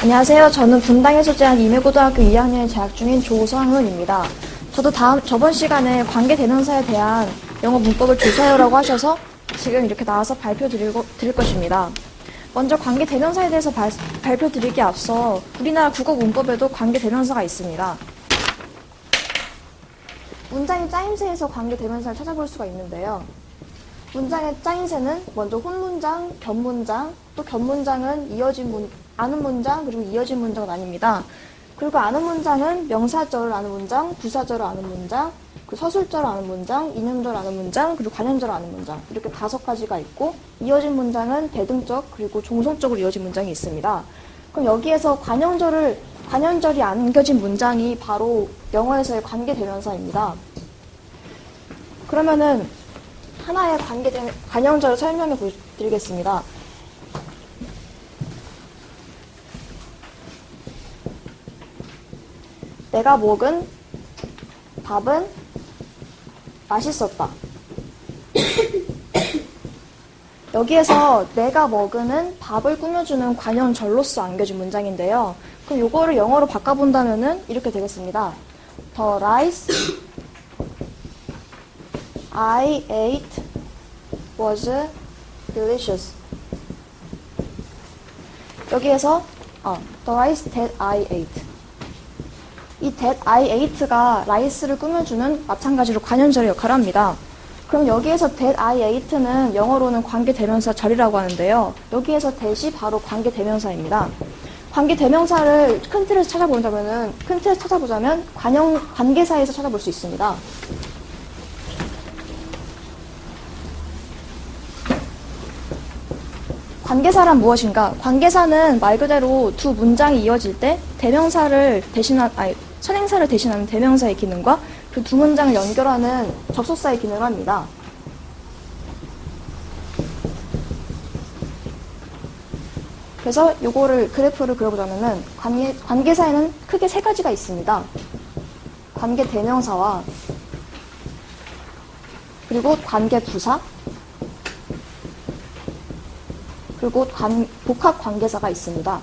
안녕하세요. 저는 분당에서 재한 임해고등학교 2학년에 재학 중인 조성은입니다. 저도 저번 시간에 관계대명사에 대한 영어 문법을 조사해오라고 하셔서 지금 이렇게 나와서 발표 드릴 것입니다. 먼저 관계대명사에 대해서 발표 드리기에 앞서 우리나라 국어 문법에도 관계대명사가 있습니다. 문장의 짜임새에서 관계대명사를 찾아볼 수가 있는데요. 문장의 짜임새는 먼저 혼문장, 겹문장, 또 겹문장은 아는 문장, 그리고 이어진 문장은 아닙니다. 그리고 아는 문장은 명사절을 아는 문장, 부사절을 아는 문장, 서술절을 아는 문장, 이념절을 아는 문장, 그리고 관형절을 아는 문장, 이렇게 5가지가 있고, 이어진 문장은 대등적 그리고 종속적으로 이어진 문장이 있습니다. 그럼 여기에서 관형절이 안겨진 문장이 바로 영어에서의 관계대명사입니다. 그러면은 하나의 관형절을 설명해 드리겠습니다. 내가 먹은 밥은 맛있었다. 여기에서 내가 먹은 밥을 꾸며주는 관형절로서 안겨진 문장인데요. 그럼 이거를 영어로 바꿔본다면은 이렇게 되겠습니다. The rice I ate was delicious. 여기에서 the rice that I ate. 이 that I ate가 라이스를 꾸며주는 마찬가지로 관형절의 역할을 합니다. 그럼 여기에서 that I ate는 영어로는 관계대명사 절이라고 하는데요. 여기에서 that이 바로 관계대명사입니다. 관계대명사를 큰 틀에서 찾아보자면 관계사에서 찾아볼 수 있습니다. 관계사란 무엇인가? 관계사는 말 그대로 두 문장이 이어질 때 선행사를 대신하는 대명사의 기능과 그 두 문장을 연결하는 접속사의 기능을 합니다. 그래서 요거를 그래프를 그려보자면은 관계사에는 크게 3가지가 있습니다. 관계대명사와 그리고 관계부사 그리고 복합관계사가 있습니다.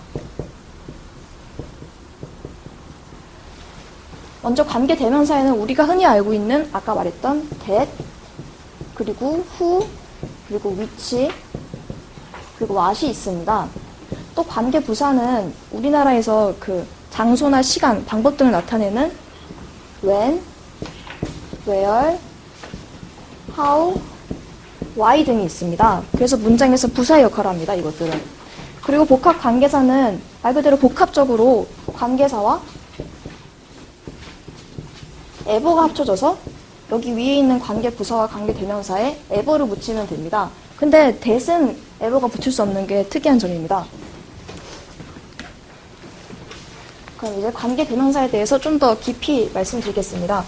먼저 관계대명사에는 우리가 흔히 알고 있는 아까 말했던 that, 그리고 who, 그리고 which, 그리고 what이 있습니다. 또 관계부사는 우리나라에서 그 장소나 시간, 방법 등을 나타내는 when, where, how, why 등이 있습니다. 그래서 문장에서 부사의 역할을 합니다. 이것들은. 그리고 복합관계사는 말 그대로 복합적으로 관계사와 에버가 합쳐져서 여기 위에 있는 관계부사와 관계대명사에 에버를 붙이면 됩니다. 근데 that은 에버가 붙일 수 없는 게 특이한 점입니다. 그럼 이제 관계대명사에 대해서 좀 더 깊이 말씀드리겠습니다.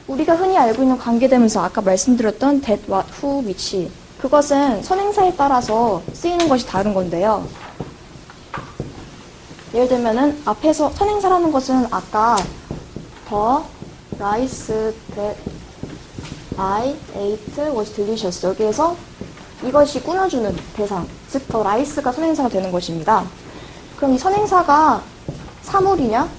우리가 흔히 알고 있는 관계대명사, 아까 말씀드렸던 that, what, who, which. 그것은 선행사에 따라서 쓰이는 것이 다른 건데요. 예를 들면은 앞에서 선행사라는 것은 아까 the rice that I ate was delicious. 여기에서 이것이 꾸며주는 대상, 즉 the rice가 선행사가 되는 것입니다. 그럼 이 선행사가 사물이냐?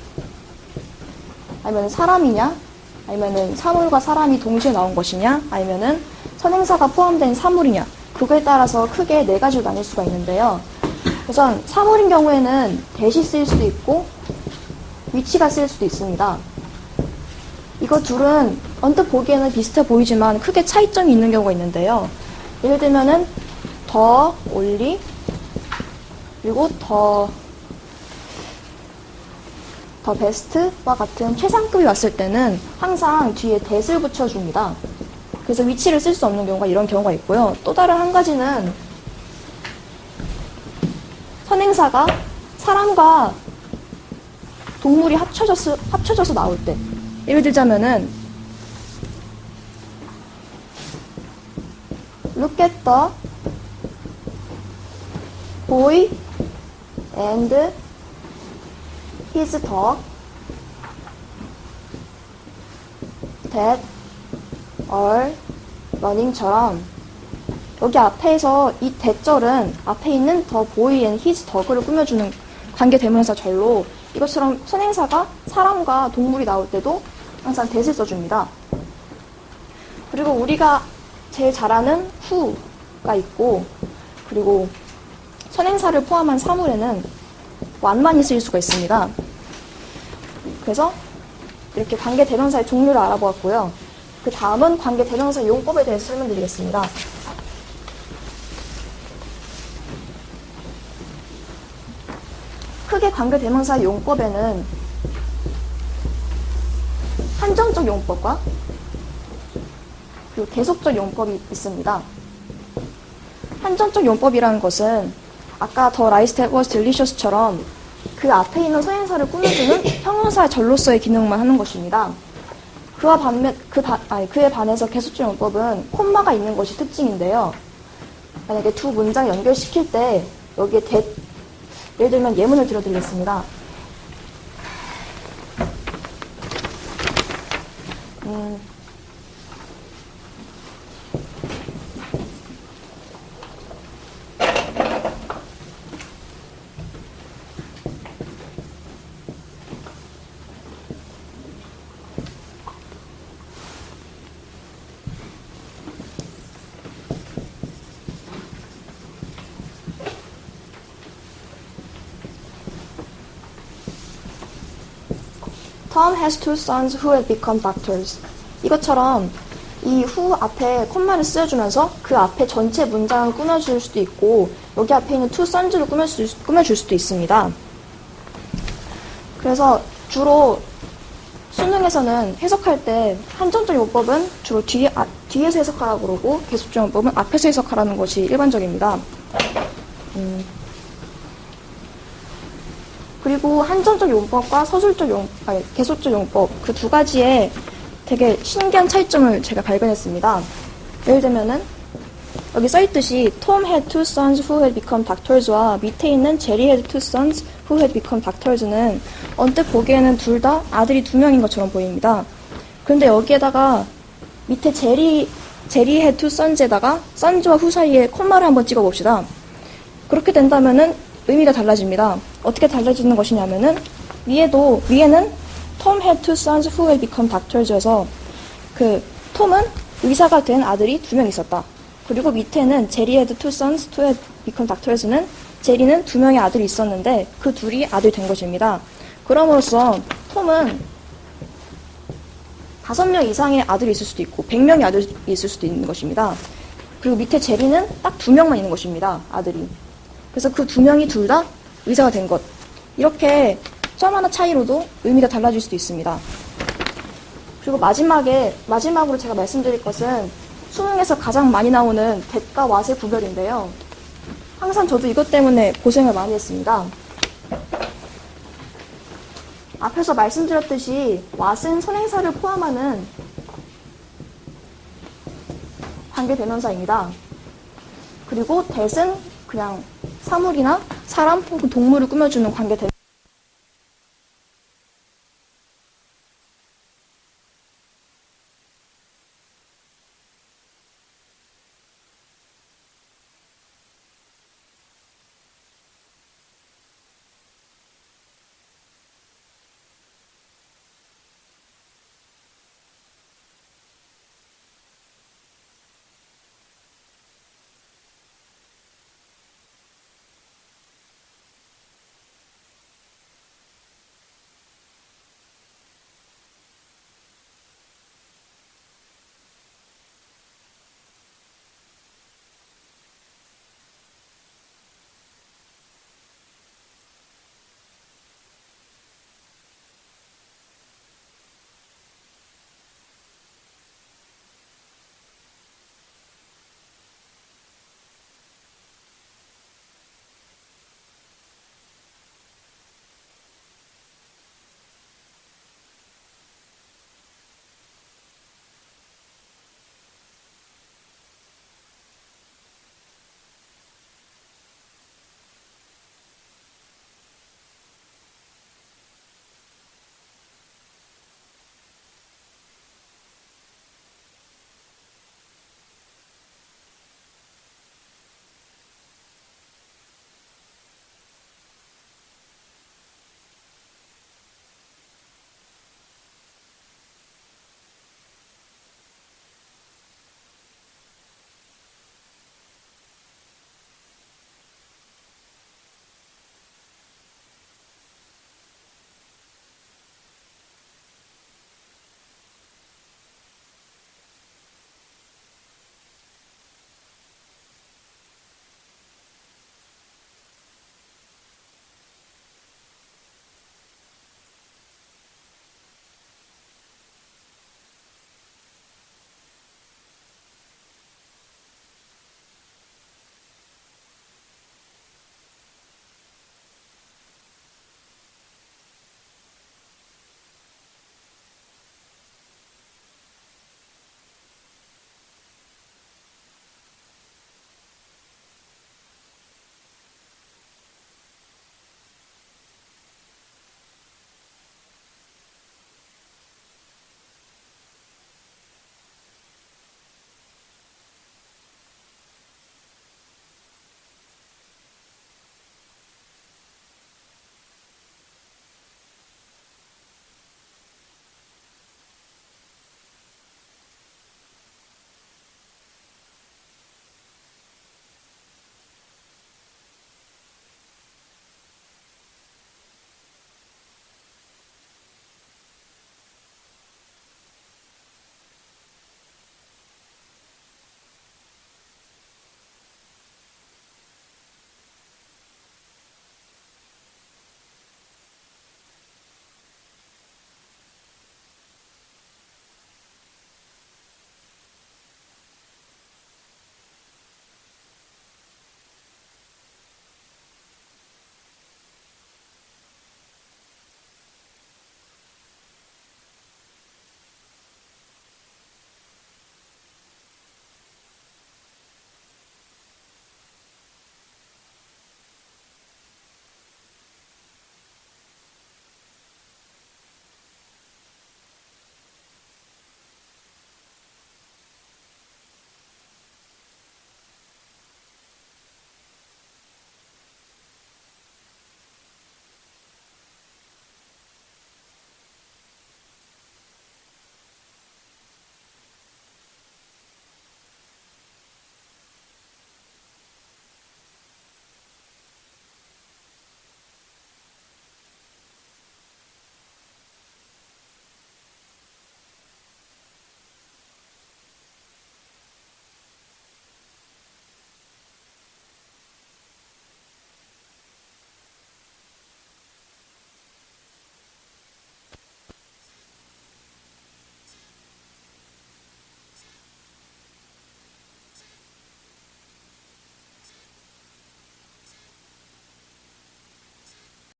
아니면 사람이냐? 아니면은 사물과 사람이 동시에 나온 것이냐, 아니면은 선행사가 포함된 사물이냐, 그거에 따라서 크게 4가지로 나눌 수가 있는데요. 우선 사물인 경우에는 that이 쓰일 수도 있고 which가 쓰일 수도 있습니다. 이거 둘은 언뜻 보기에는 비슷해 보이지만 크게 차이점이 있는 경우가 있는데요. 예를 들면은 the, only, 그리고 the best와 같은 최상급이 왔을 때는 항상 뒤에 that을 붙여줍니다. 그래서 which를 쓸 수 없는 경우가 이런 경우가 있고요. 또 다른 한 가지는 선행사가 사람과 동물이 합쳐져서 나올 때, 예를 들자면은 look at the boy and his dog that are running처럼 여기 앞에서 이 that절은 앞에 있는 the boy and his dog를 꾸며주는 관계대명사 절로 이것처럼 선행사가 사람과 동물이 나올 때도 항상 that을 써줍니다. 그리고 우리가 제일 잘 아는 who가 있고 그리고 선행사를 포함한 사물에는 one만이 쓰일 수가 있습니다. 그래서 이렇게 관계대명사의 종류를 알아보았고요. 그 다음은 관계대명사 용법에 대해서 설명드리겠습니다. 크게 관계대명사 용법에는 한정적 용법과 그리고 계속적 용법이 있습니다. 한정적 용법이라는 것은 아까 the rice that was delicious처럼 그 앞에 있는 선행사를 꾸며주는 형용사 절로서의 기능만 하는 것입니다. 그에 반해서 계속적 용법은 콤마가 있는 것이 특징인데요. 만약에 두 문장 연결시킬 때 여기에 예를 들면 예문을 들어드리겠습니다. Tom has two sons who have become doctors. 이것처럼 이 who 앞에 콤마를 쓰여주면서 그 앞에 전체 문장을 꾸며줄 수도 있고 여기 앞에 있는 two sons를 꾸며줄 수도 있습니다. 그래서 주로 수능에서는 해석할 때 한정적 용법은 주로 뒤에서 해석하라고 그러고 계속적 용법은 앞에서 해석하라는 것이 일반적입니다. 그리고 한정적 용법과 계속적 용법 그 두 가지의 되게 신기한 차이점을 제가 발견했습니다. 예를 들면은 여기 써있듯이 Tom had two sons who had become doctors와 밑에 있는 Jerry had two sons who had become doctors는 언뜻 보기에는 둘 다 아들이 두 명인 것처럼 보입니다. 그런데 여기에다가 밑에 Jerry had two sons에다가 sons와 who 사이에 콤마를 한번 찍어봅시다. 그렇게 된다면은 의미가 달라집니다. 어떻게 달라지는 것이냐면은 위에는 Tom had two sons who had become doctors여서 그 톰은 의사가 된 아들이 두 명 있었다. 그리고 밑에는 Jerry had two sons who had become doctors는 제리는 두 명의 아들이 있었는데 그 둘이 아들이 된 것입니다. 그럼으로써 톰은 5명 이상의 아들이 있을 수도 있고 100명의 아들이 있을 수도 있는 것입니다. 그리고 밑에 제리는 딱 2명만 있는 것입니다. 아들이. 그래서 그 2명이 둘 다 의사가 된 것. 이렇게 점 하나 차이로도 의미가 달라질 수도 있습니다. 그리고 마지막으로 제가 말씀드릴 것은 수능에서 가장 많이 나오는 that과 what의 구별인데요. 항상 저도 이것 때문에 고생을 많이 했습니다. 앞에서 말씀드렸듯이 what은 선행사를 포함하는 관계대명사입니다. 그리고 that은 그냥 사물이나 사람 혹은 동물을 꾸며주는 관계대명사.